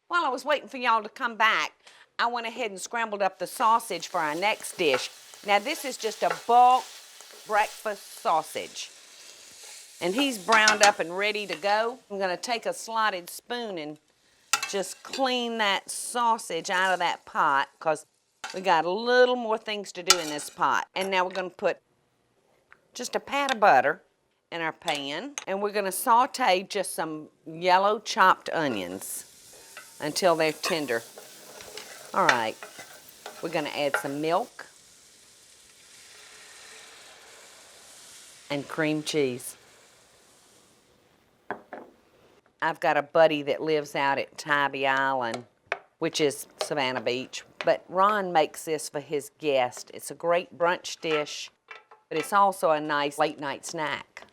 While I was waiting for y'all to come back, I went ahead and scrambled up the sausage for our next dish. Now this is just a bulk breakfast sausage. And he's browned up and ready to go. I'm gonna take a slotted spoon and just clean that sausage out of that pot because we got a little more things to do in this pot. And now we're gonna put just a pat of butter in our pan, and we're gonna saute just some yellow chopped onions until they're tender. All right, we're gonna add some milk and cream cheese. I've got a buddy that lives out at Tybee Island, which is Savannah Beach, but Ron makes this for his guests. It's a great brunch dish, but it's also a nice late night snack.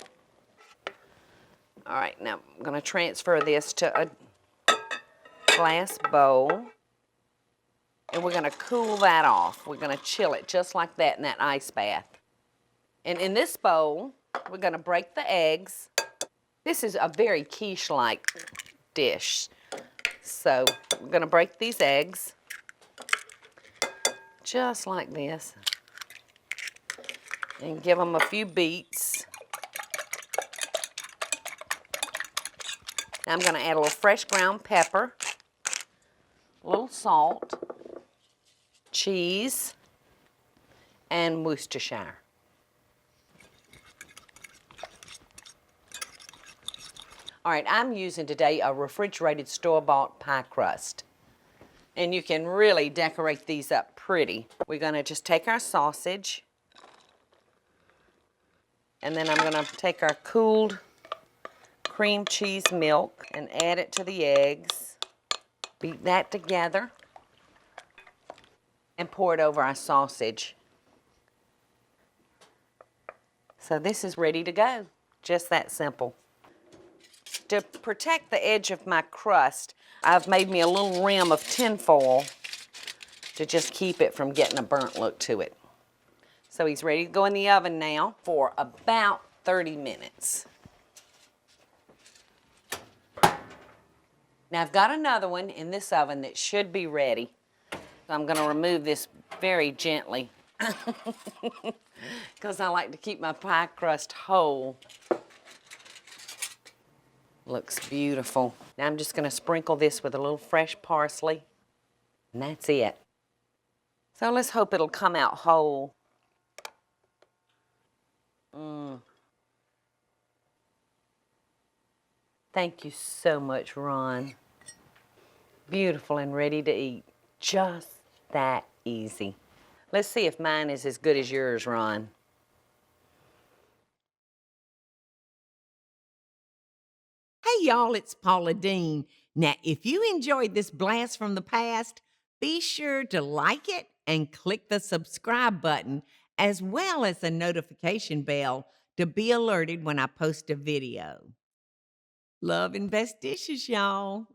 All right, now I'm gonna transfer this to a glass bowl, and we're gonna cool that off. We're gonna chill it just like that in that ice bath. And in this bowl, we're gonna break the eggs. This is a very quiche-like dish. So we're gonna break these eggs just like this and give them a few beats. Now I'm gonna add a little fresh ground pepper, a little salt, cheese, and Worcestershire. All right, I'm using today a refrigerated store-bought pie crust. And you can really decorate these up pretty. We're gonna just take our sausage, and then I'm gonna take our cooled cream cheese milk and add it to the eggs. Beat that together and pour it over our sausage. So this is ready to go, just that simple. To protect the edge of my crust, I've made me a little rim of tin foil to just keep it from getting a burnt look to it. So he's ready to go in the oven now for about 30 minutes. Now I've got another one in this oven that should be ready. So I'm gonna remove this very gently because I like to keep my pie crust whole. Looks beautiful. Now I'm just gonna sprinkle this with a little fresh parsley, and that's it. So let's hope it'll come out whole. Thank you so much, Ron. Beautiful and ready to eat. Just that easy. Let's see if mine is as good as yours, Ron. Hey y'all, it's Paula Deen. Now, if you enjoyed this blast from the past, be sure to like it and click the subscribe button, as well as the notification bell to be alerted when I post a video. Love and best dishes, y'all.